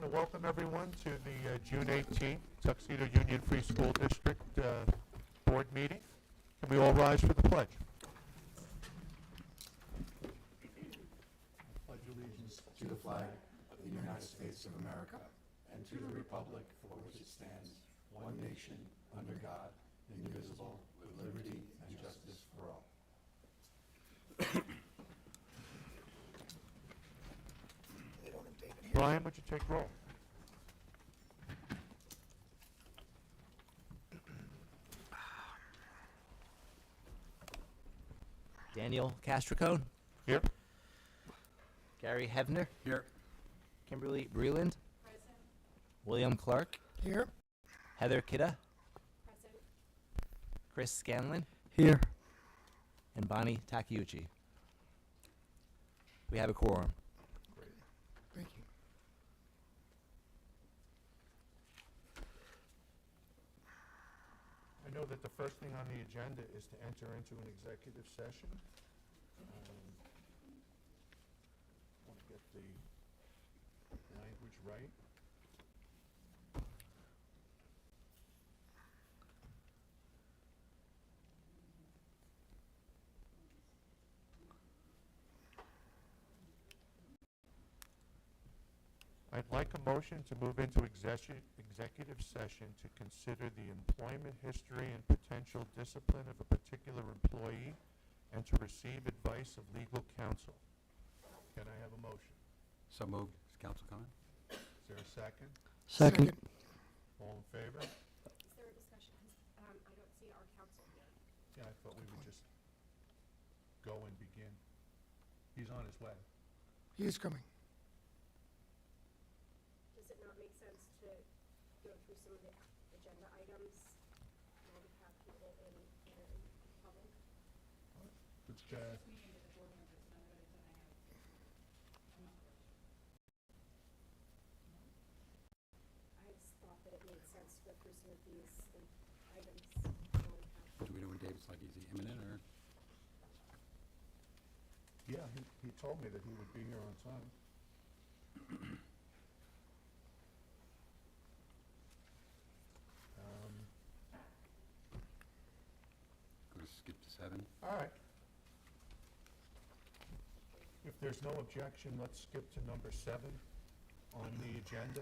to welcome everyone to the June 18th Tuxedo Union Free School District Board meeting. Can we all rise for the pledge? I pledge allegiance to the flag of the United States of America and to the republic for which it stands, one nation, under God, indivisible, with liberty and justice for all. Brian, would you take roll? Daniel Castricone. Here. Gary Hevner. Here. Kimberly Breland. Present. William Clark. Here. Heather Kidda. Present. Chris Scanlon. Here. And Bonnie Takeuchi. We have a quorum. Thank you. I know that the first thing on the agenda is to enter into an executive session. Want to get the language right. I'd like a motion to move into executive session to consider the employment history and potential discipline of a particular employee and to receive advice of legal counsel. Can I have a motion? So moved. Is council coming? Is there a second? Second. All in favor? Is there a discussion? I don't see our council here. Yeah, I thought we would just go and begin. He's on his way. He is coming. Does it not make sense to go through some of the agenda items while we have people in public? But, I just thought that it made sense to go through some of these items while we have. Do we know when David's like, is he imminent or? yeah, he told me that he would be here on time. Go to skip to 7? All right. If there's no objection, let's skip to number 7 on the agenda.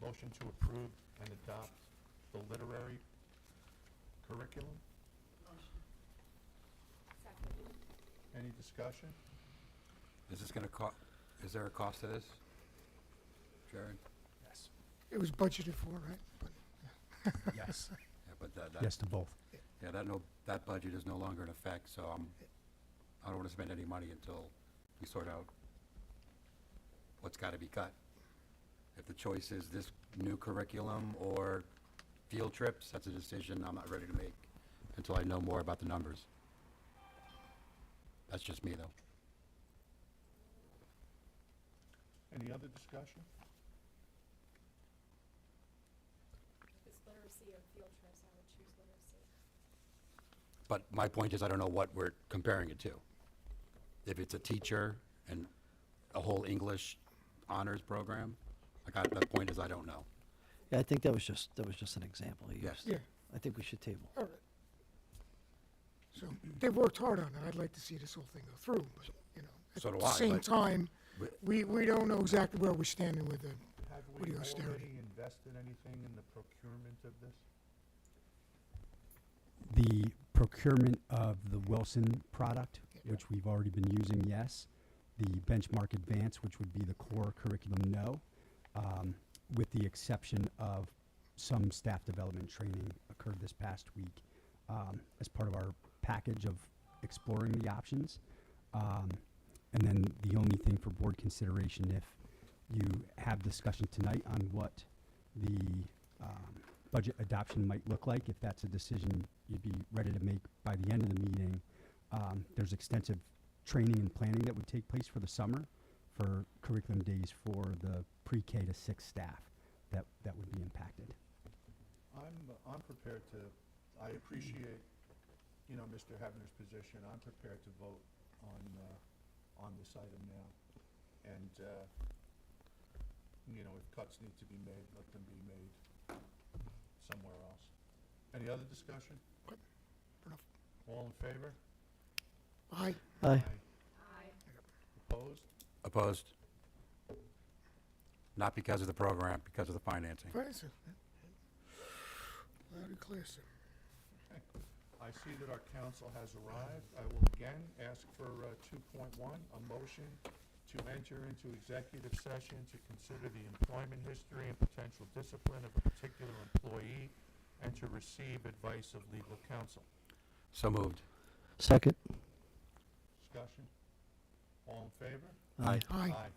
Motion to approve and adopt the literary curriculum. Second. Any discussion? Is this gonna cost, is there a cost to this? Jared? Yes. It was budgeted for, right? But Yes. Yeah, but that, Yes to both. yeah, that budget is no longer in effect, so I don't wanna spend any money until we sort out what's gotta be cut. If the choice is this new curriculum or field trips, that's a decision I'm not ready to make until I know more about the numbers. That's just me, though. Any other discussion? Is literacy or field trips? I would choose literacy. But my point is, I don't know what we're comparing it to. If it's a teacher and a whole English honors program, the point is, I don't know. Yeah, I think that was just an example he Yes. used. yeah, I think we should table. all right. So they've worked hard on it. I'd like to see this whole thing go through, but, you know, So do at the I, same but- time, we don't know exactly where we're standing with the, Have With we the austerity. already invested anything in the procurement of this? The procurement of the Wilson product, Yeah. which we've already been using, yes. The benchmark advance, which would be the core curriculum, no. With the exception of some staff development training occurred this past week as part of our package of exploring the options. And then the only thing for board consideration, if you have discussion tonight on what the budget adoption might look like, if that's a decision you'd be ready to make by the end of the meeting, there's extensive training and planning that would take place for the summer for curriculum days for the pre-K to 6 staff that would be impacted. I'm prepared to, I appreciate, Mr. Hebner's position. I'm prepared to vote on this item now. And, if cuts need to be made, let them be made somewhere else. Any other discussion? Enough. All in favor? Aye. Aye. Opposed? Opposed? Not because of the program, because of the financing. Fine, sir. Loud and clear, sir. Okay. I see that our council has arrived. I will again ask for 2.1, a motion to enter into executive session to consider the employment history and potential discipline of a particular employee and to receive advice of legal counsel. So moved. Second. Discussion? All in favor? Aye. Aye.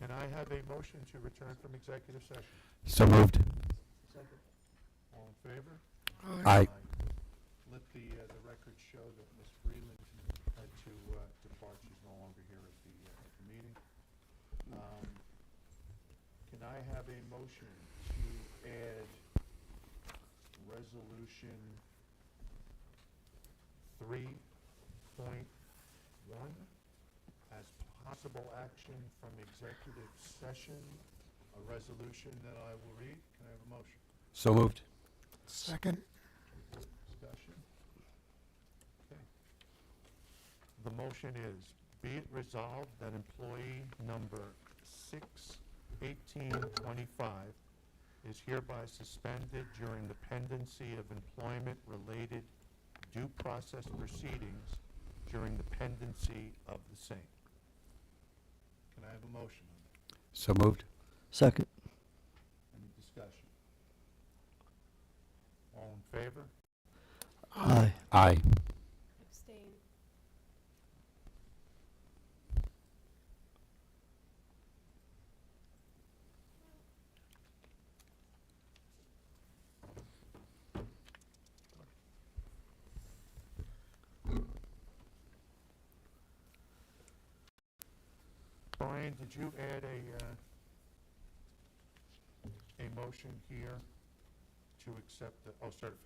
Can I have a motion to return from executive session? So moved. All in favor? Aye. Let the record show that Ms. Freeland had to depart. She's no longer here at the meeting. Can I have a motion to add resolution 3.1 as possible action from executive session, a resolution that I will read? Can I have a motion? So moved. Second. Discussion? Okay. The motion is, be it resolved that employee number 6/18/25 is hereby suspended during the pendency of employment-related due process proceedings during the pendency of the same. Can I have a motion on that? So moved. Second. Any discussion? All in favor? Aye. Aye. Abstain. Brian, did you add a motion here to accept the,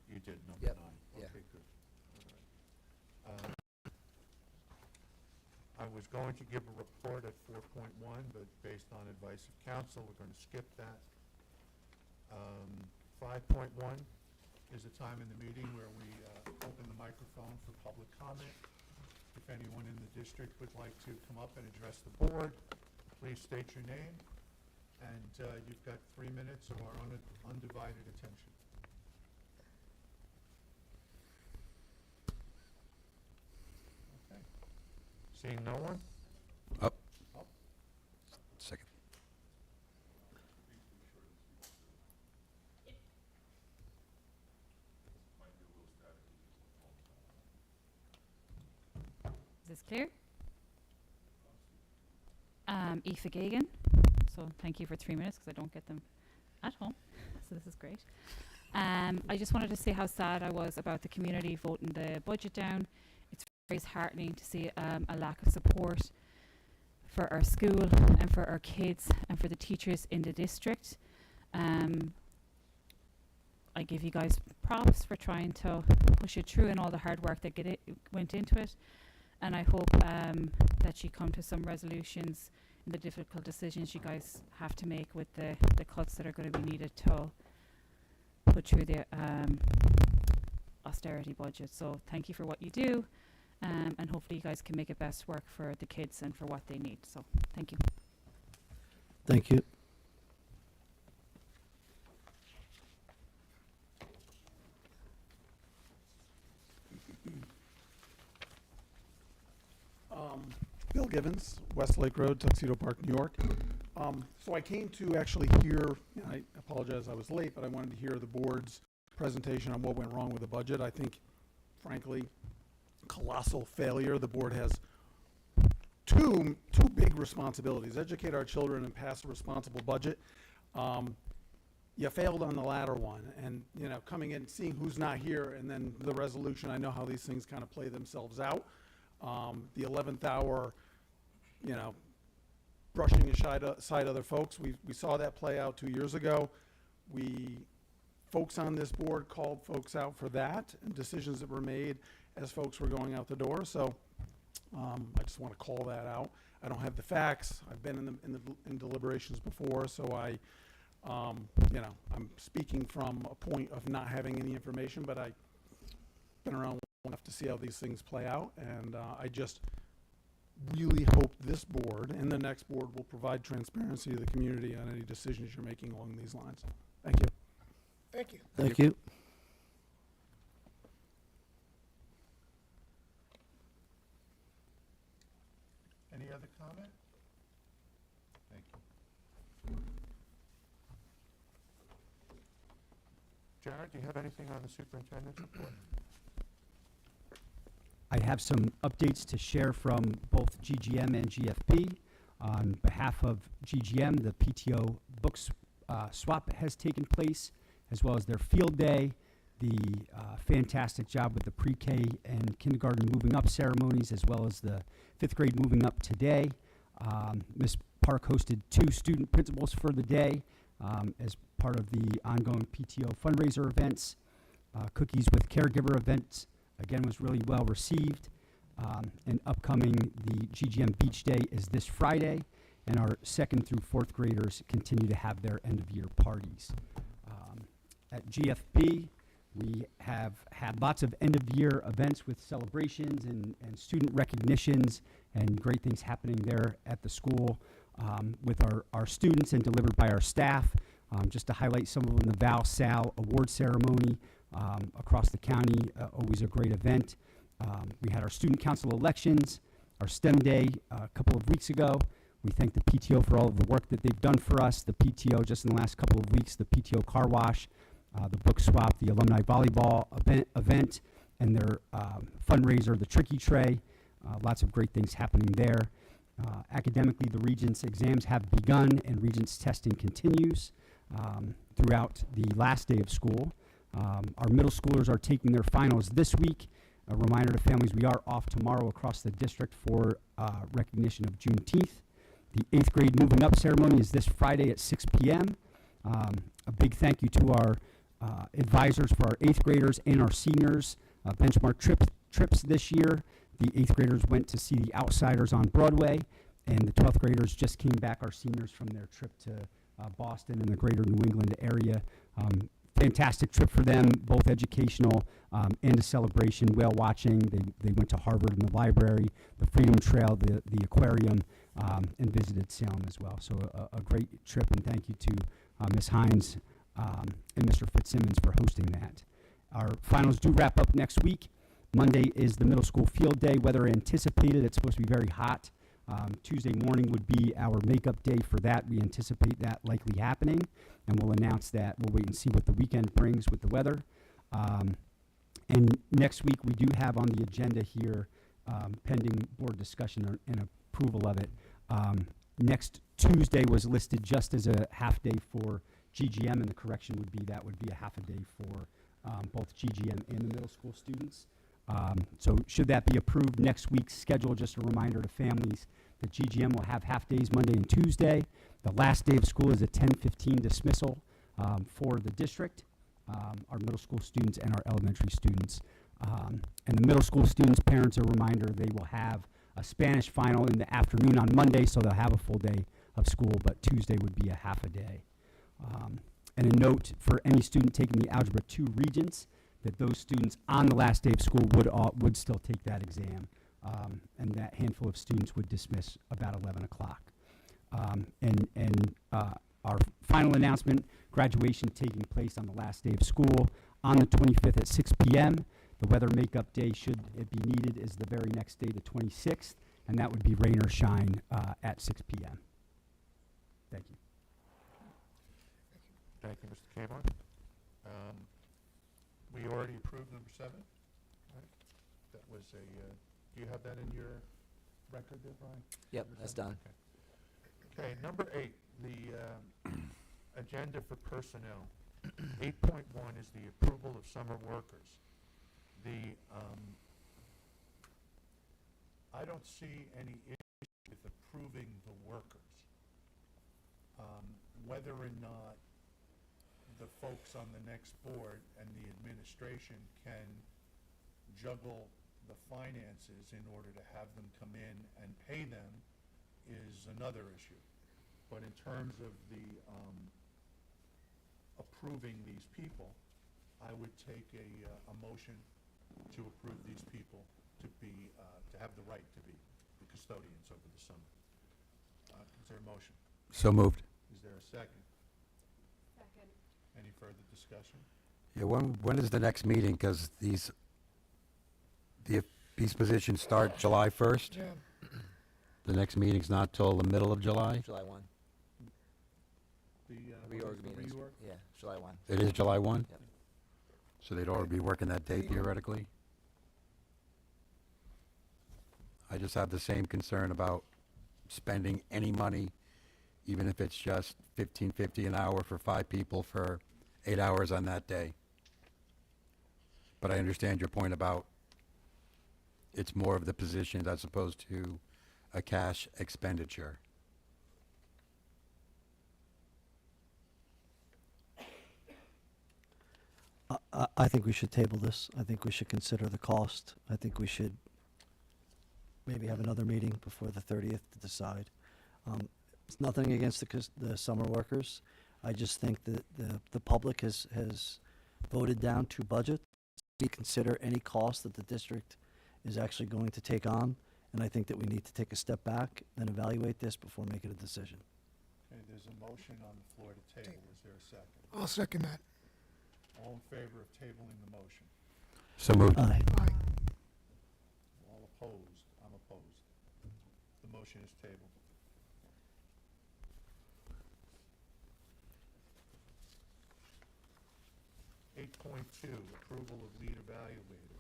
you did, number Yep, 9. yeah. Okay, good. All right. I was going to give a report at 4.1, but based on advice of counsel, we're going to skip that. 5.1 is a time in the meeting where we open the microphone for public comment. If anyone in the district would like to come up and address the board, please state your name, and you've got 3 minutes of our undivided attention. Okay. Seeing no one? Up. Up. Second. Is this clear? Aoife Gagan. So thank you for 3 minutes because I don't get them at home. So this is great. I just wanted to say how sad I was about the community voting the budget down. It's very disheartening to see a lack of support for our school and for our kids and for the teachers in the district. I give you guys props for trying to push it through and all the hard work that went into it. And I hope that you come to some resolutions in the difficult decisions you guys have to make with the cuts that are going to be needed to put through the austerity budget. So thank you for what you do, and hopefully you guys can make it best work for the kids and for what they need. So thank you. Thank you. Bill Givens, Westlake Road, Tuxedo Park, New York. So I came to actually hear, and I apologize I was late, but I wanted to hear the board's presentation on what went wrong with the budget. I think, frankly, colossal failure. The board has two big responsibilities: educate our children and pass a responsible budget. You failed on the latter one, and coming in, seeing who's not here, and then the resolution. I know how these things kind of play themselves out. The 11th hour, brushing aside other folks. We saw that play out 2 years ago. Folks on this board called folks out for that, and decisions that were made as folks were going out the door. So I just want to call that out. I don't have the facts. I've been in deliberations before, so I'm speaking from a point of not having any information, but I've been around long enough to see how these things play out, and I just really hope this board and the next board will provide transparency to the community on any decisions you're making along these lines. Thank you. Thank you. Thank you. Any other comment? Thank you. Jared, do you have anything on the superintendent's report? I have some updates to share from both GGM and GFP. On behalf of GGM, the PTO books swap has taken place, as well as their field day, the fantastic job with the pre-K and kindergarten moving up ceremonies, as well as the 5th grade moving up today. Ms. Park hosted 2 student principals for the day as part of the ongoing PTO fundraiser events. Cookies with Caregiver events, again, was really well received. And upcoming, the GGM Beach Day is this Friday, and our 2nd through 4th graders continue to have their end-of-year parties. At GFB, we have had lots of end-of-year events with celebrations and student recognitions and great things happening there at the school with our students and delivered by our staff. Just to highlight some of them, the Val Sal Award Ceremony across the county, always a great event. We had our Student Council elections, our STEM Day a couple of weeks ago. We thank the PTO for all of the work that they've done for us. The PTO, just in the last couple of weeks, the PTO car wash, the book swap, the alumni volleyball event, and their fundraiser, the Tricky Tray. Lots of great things happening there. Academically, the Regents exams have begun and Regents testing continues throughout the last day of school. Our middle schoolers are taking their finals this week. A reminder to families, we are off tomorrow across the district for recognition of Juneteenth. The 8th grade moving up ceremony is this Friday at 6 p.m. A big thank you to our advisors for our 8th graders and our seniors. Benchmark trips this year. The 8th graders went to see The Outsiders on Broadway, and the 12th graders just came back, our seniors, from their trip to Boston and the greater New England area. Fantastic trip for them, both educational and a celebration, whale watching. They went to Harvard and the library, the Freedom Trail, the aquarium, and visited Salem as well. So a great trip, and thank you to Ms. Hines and Mr. Fitzsimmons for hosting that. Our finals do wrap up next week. Monday is the middle school field day. Weather anticipated. It's supposed to be very hot. Tuesday morning would be our makeup day for that. We anticipate that likely happening, and we'll announce that. We'll wait and see what the weekend brings with the weather. And next week, we do have on the agenda here, pending board discussion and approval of it. Next Tuesday was listed just as a half day for GGM, and the correction would be that would be a half a day for both GGM and the middle school students. So should that be approved, next week's schedule, just a reminder to families that GGM will have half days Monday and Tuesday. The last day of school is a 10:15 dismissal for the district, our middle school students and our elementary students. And the middle school students' parents, a reminder, they will have a Spanish final in the afternoon on Monday, so they'll have a full day of school, but Tuesday would be a half a day. And a note for any student taking the Algebra 2 Regents, that those students on the last day of school would still take that exam, and that handful of students would dismiss about 11 o'clock. Our final announcement, graduation taking place on the last day of school on the 25th at 6 p.m. The weather makeup day, should it be needed, is the very next day, the 26th, and that would be rain or shine at 6 p.m. Thank you. Thank you, Mr. Kavon. We already approved number 7, right? That was a, do you have that in your record there, Brian? Yep, that's done. Okay, number 8, the agenda for personnel. 8.1 is the approval of summer workers. I don't see any issue with approving the workers. Whether or not the folks on the next board and the administration can juggle the finances in order to have them come in and pay them is another issue. But in terms of the approving these people, I would take a motion to approve these people to be, to have the right to be the custodians over the summer. Is there a motion? So moved. Is there a second? Second. Any further discussion? Yeah, when is the next meeting? Because these positions start July 1st. Yeah, The next meeting's not till the middle of July. July 1. The Reorg what is the meetings. reorg? Yeah, July 1. It is July 1? Yep. So they'd already be working that day theoretically? I just have the same concern about spending any money, even if it's just $15.50 an hour for 5 people for 8 hours on that day. But I understand your point about it's more of the positions as opposed to a cash expenditure. I think we should table this. I think we should consider the cost. I think we should maybe have another meeting before the 30th to decide. It's nothing against the summer workers. I just think that the public has voted down 2 budgets. We consider any cost that the district is actually going to take on, and I think that we need to take a step back and evaluate this before making a decision. Okay, there's a motion on the floor to table. Is there a second? I'll second that. All in favor of tabling the motion? So moved. Aye. Aye. All opposed? I'm opposed. The motion is tabled. 8.2, approval of lead evaluator.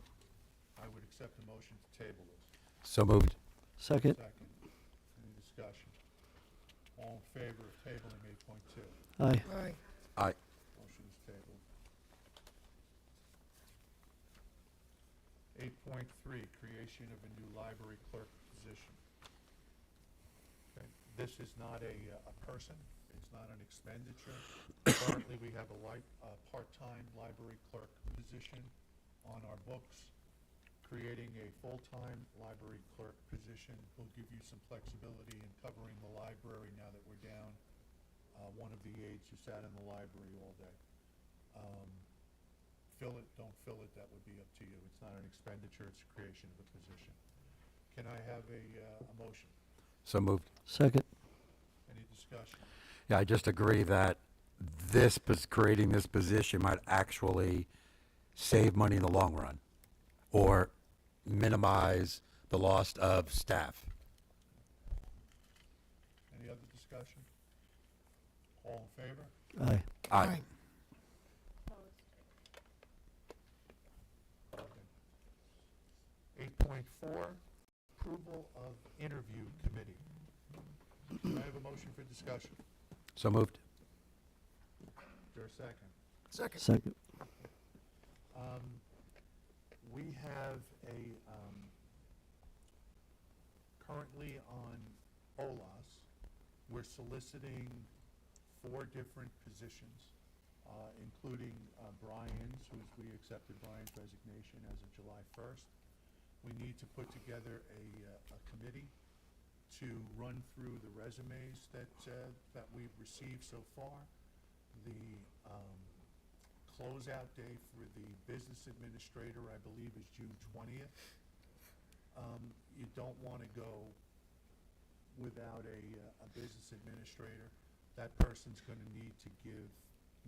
I would accept the motion to table this. So moved. Second. Second. Any discussion? All in favor of tabling 8.2? Aye. Aye. Aye. Motion is tabled. 8.3, creation of a new library clerk position. Okay, this is not a person, it's not an expenditure. Currently, we have a part-time library clerk position on our books. Creating a full-time library clerk position will give you some flexibility in covering the library now that we're down one of the aides who sat in the library all day. Fill it, don't fill it, that would be up to you. It's not an expenditure, it's a creation of a position. Can I have a motion? So moved. Second. Any discussion? Yeah, I just agree that creating this position might actually save money in the long run or minimize the loss of staff. Any other discussion? All in favor? Aye. Aye. Okay. 8.4, approval of interview committee. Can I have a motion for discussion? So moved. Is there a second? Second. Second. We have currently on OLAS, we're soliciting 4 different positions, including Brian's, we accepted Brian's resignation as of July 1st. We need to put together a committee to run through the resumes that we've received so far. The closeout day for the business administrator, I believe, is June 20th. You don't want to go without a business administrator. That person's going to need to give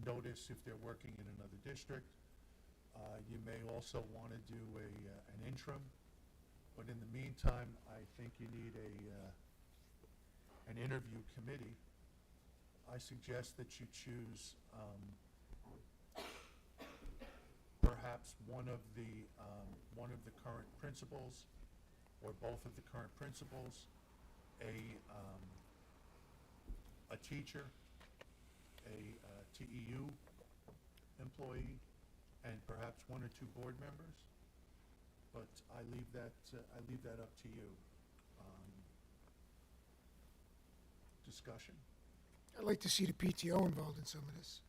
notice if they're working in another district. You may also want to do an interim, but in the meantime, I think you need an interview committee. I suggest that you choose perhaps one of the current principals or both of the current principals, a teacher, a TEU employee, and perhaps 1 or 2 board members. But I leave that up to you. Discussion? I'd like to see the PTO involved in some of this,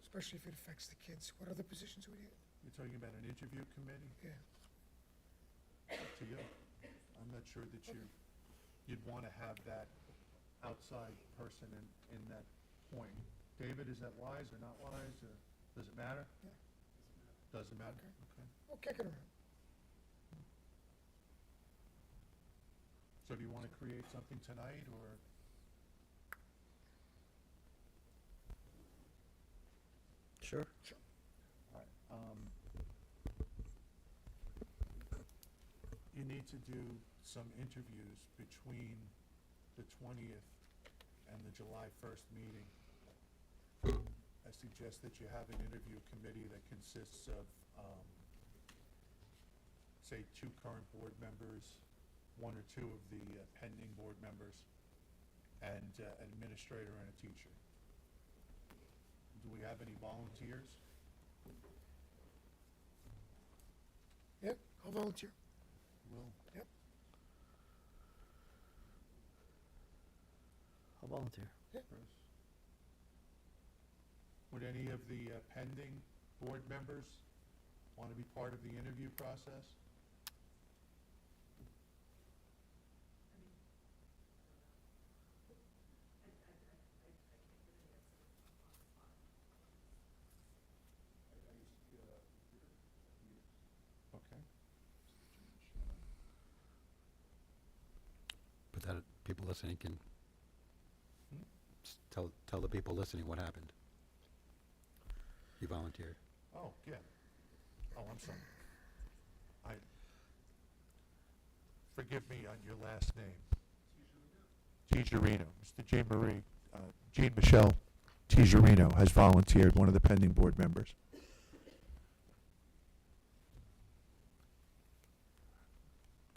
especially if it affects the kids. What other positions would you? You're talking about an interview committee? Yeah. Up to you. I'm not sure that you'd want to have that outside person in that point. David, is that wise or not wise, or does it matter? Yeah. Doesn't matter? Okay. Okay. We'll kick it around. So do you want to create something tonight, or? Sure. All right. You need to do some interviews between the 20th and the July 1st meeting. I suggest that you have an interview committee that consists of, say, 2 current board members, 1 or 2 of the pending board members, and an administrator and a teacher. Do we have any volunteers? Yep, I'll volunteer. Will? Yep. I'll volunteer. Chris? Would any of the pending board members want to be part of the interview process? Okay. But that, people listening can Hmm? tell the people listening what happened. You volunteered. Oh, yeah. Oh, I'm sorry. Forgive me on your last name. Tijerino. Mr. Jean-Michel Tijerino has volunteered, one of the pending board members.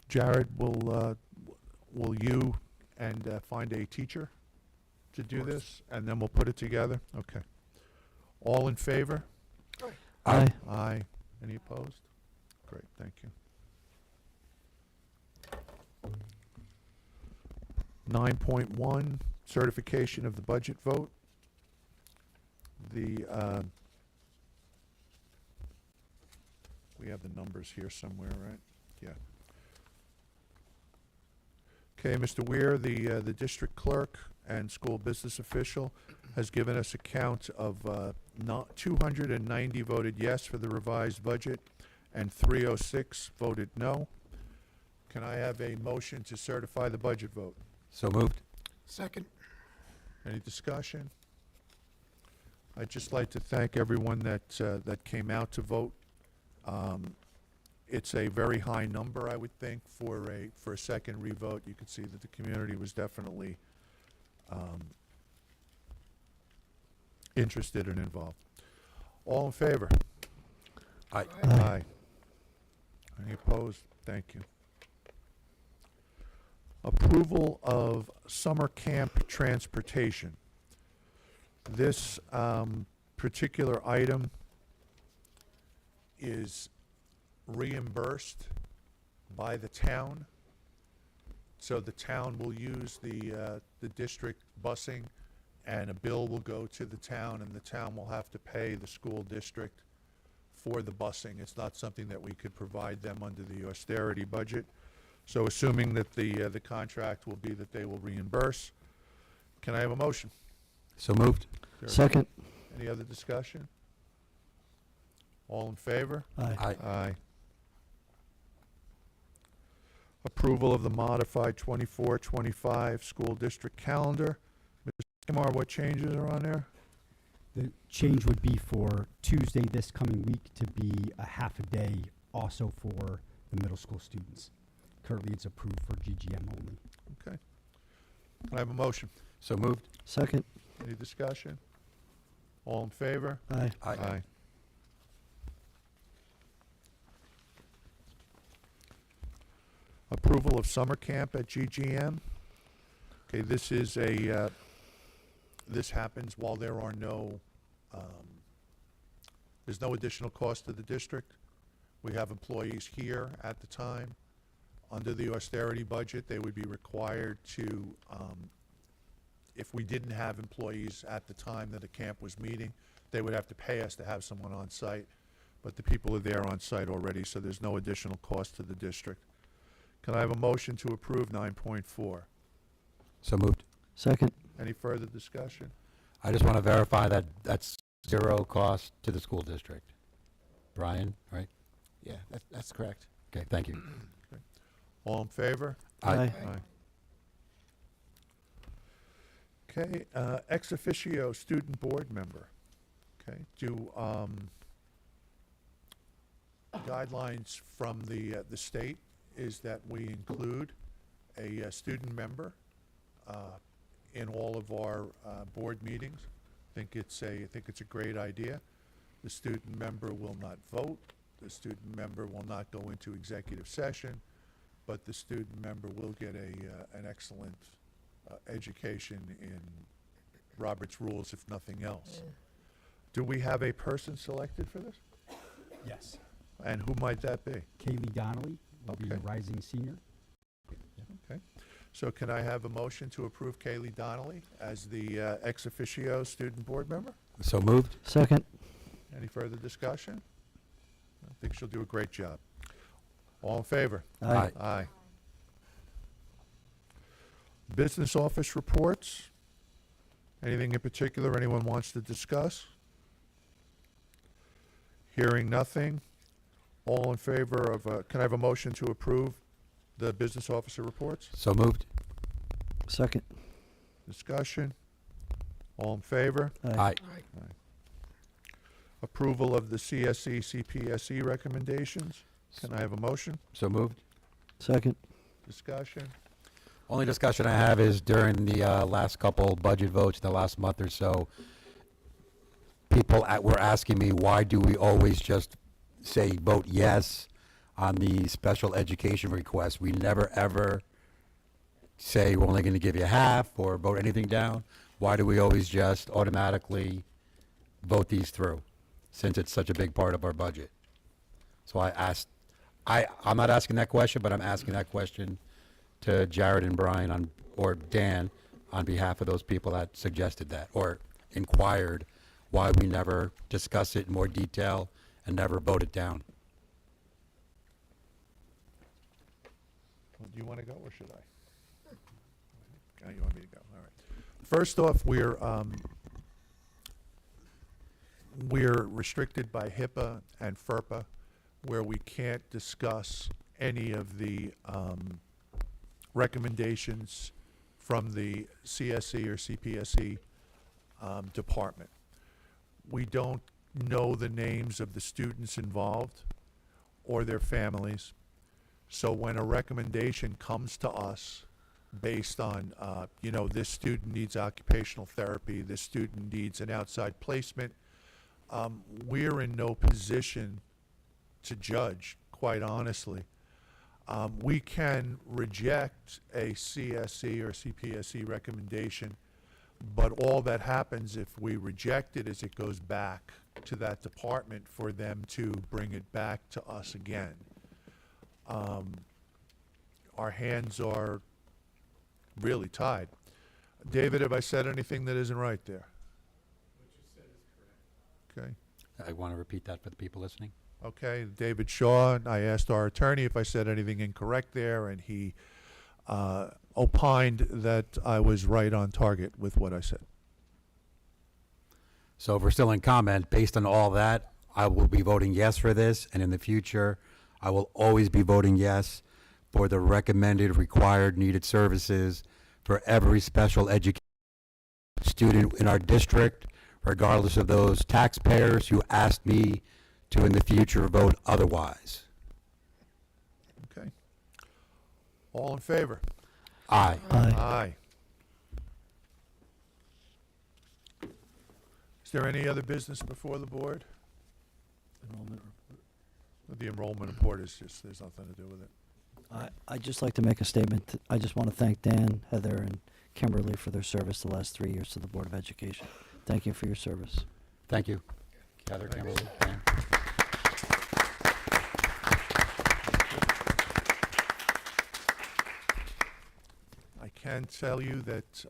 Jared, will you and find a teacher to do this, and then we'll put it together? Okay. All in favor? Aye. Aye. Any opposed? Great, thank you. 9.1, certification of the budget vote. We have the numbers here somewhere, right? Yeah. Okay, Mr. Weir, the district clerk and school business official has given us a count of 290 voted yes for the revised budget and 306 voted no. Can I have a motion to certify the budget vote? So moved. Second. Any discussion? I'd just like to thank everyone that came out to vote. It's a very high number, I would think, for a second revote. You can see that the community was definitely interested and involved. All in favor? Aye. Aye. Any opposed? Thank you. Approval of summer camp transportation. This particular item is reimbursed by the town. So the town will use the district busing, and a bill will go to the town, and the town will have to pay the school district for the busing. It's not something that we could provide them under the austerity budget. So assuming that the contract will be that they will reimburse, can I have a motion? So moved. Second. Any other discussion? All in favor? Aye. Aye. Aye. Approval of the modified 24-25 school district calendar. Mr. Skimar, what changes are on there? The change would be for Tuesday this coming week to be a half a day also for the middle school students. Currently, it's approved for GGM only. Okay. Can I have a motion? So moved. Second. Any discussion? All in favor? Aye. Aye. Approval of summer camp at GGM. Okay, this is this happens while there are there's no additional cost to the district. We have employees here at the time. Under the austerity budget, they would be required to, if we didn't have employees at the time that the camp was meeting, they would have to pay us to have someone on site. But the people are there on site already, so there's no additional cost to the district. Can I have a motion to approve 9.4? So moved. Second. Any further discussion? I just want to verify that that's zero cost to the school district. Brian, right? Yeah, that's correct. Okay, thank you. All in favor? Aye. Okay, ex officio student board member. Okay, do guidelines from the state is that we include a student member in all of our board meetings. I think it's a great idea. The student member will not vote. The student member will not go into executive session, but the student member will get an excellent education in Robert's rules, if nothing else. Do we have a person selected for this? Yes. And who might that be? Kaylee Donnelly will be a Okay. rising senior. Okay. So can I have a motion to approve Kaylee Donnelly as the ex officio student board member? So moved? Second. Any further discussion? I think she'll do a great job. All in favor? Aye. Aye. Business office reports? Anything in particular anyone wants to discuss? Hearing nothing. All in favor of, can I have a motion to approve the business officer reports? So moved? Second. Discussion? All in favor? Aye. Approval of the CSE, CPSE recommendations? Can I have a motion? So moved? Second. Discussion? Only discussion I have is during the last couple budget votes in the last month or so, people were asking me, why do we always just say vote yes on the special education request? We never, ever say we're only going to give you half or vote anything down. Why do we always just automatically vote these through, since it's such a big part of our budget? So I asked, I'm not asking that question, but I'm asking that question to Jared and Brian or Dan on behalf of those people that suggested that or inquired why we never discuss it in more detail and never vote it down. Well, do you want to go, or should I? Oh, you want me to go? All right. First off, we're restricted by HIPAA and FERPA, where we can't discuss any of the recommendations from the CSE or CPSE department. We don't know the names of the students involved or their families. So when a recommendation comes to us based on, this student needs occupational therapy, this student needs an outside placement, we're in no position to judge, quite honestly. We can reject a CSE or CPSE recommendation, but all that happens if we reject it is it goes back to that department for them to bring it back to us again. Our hands are really tied. David, have I said anything that isn't right there? What you said is correct. Okay. I want to repeat that for the people listening. Okay, David Shaw, I asked our attorney if I said anything incorrect there, and he opined that I was right on target with what I said. So if we're still in comment, based on all that, I will be voting yes for this, and in the future, I will always be voting yes for the recommended, required, needed services for every special education student in our district, regardless of those taxpayers who asked me to in the future vote otherwise. Okay. All in favor? Aye. Aye. Aye. Is there any other business before the board? The enrollment report is just, there's nothing to do with it. I'd just like to make a statement. I just want to thank Dan, Heather, and Kimberly for their service the last 3 years to the Board of Education. Thank you for your service. Thank you. Heather, Kimberly, Dan. I can tell you that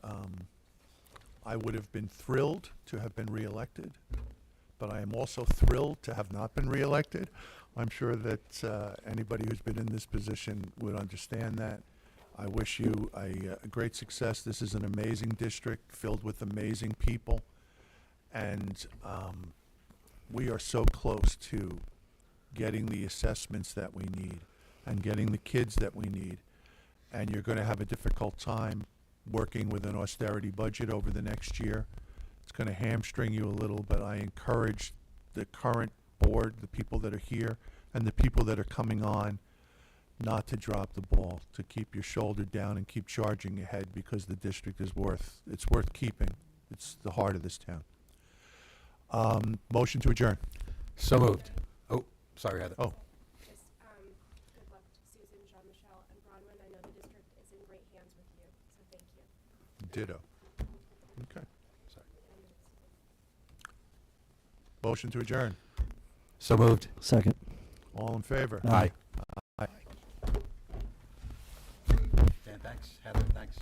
I would have been thrilled to have been reelected, but I am also thrilled to have not been reelected. I'm sure that anybody who's been in this position would understand that. I wish you a great success. This is an amazing district filled with amazing people, and we are so close to getting the assessments that we need and getting the kids that we need. And you're going to have a difficult time working with an austerity budget over the next year. It's going to hamstring you a little, but I encourage the current board, the people that are here, and the people that are coming on, not to drop the ball, to keep your shoulder down and keep charging ahead, because the district is worth keeping. It's the heart of this town. Motion to adjourn. So moved. Oh, sorry, Heather. Oh, Just, good luck to Susan, Jean-Michel, and Bronwyn. I know the district is in great hands with you, so thank you. Ditto. Okay. Sorry. Motion to adjourn. So moved. Second. All in favor? Aye. Dan, thanks. Heather, thanks.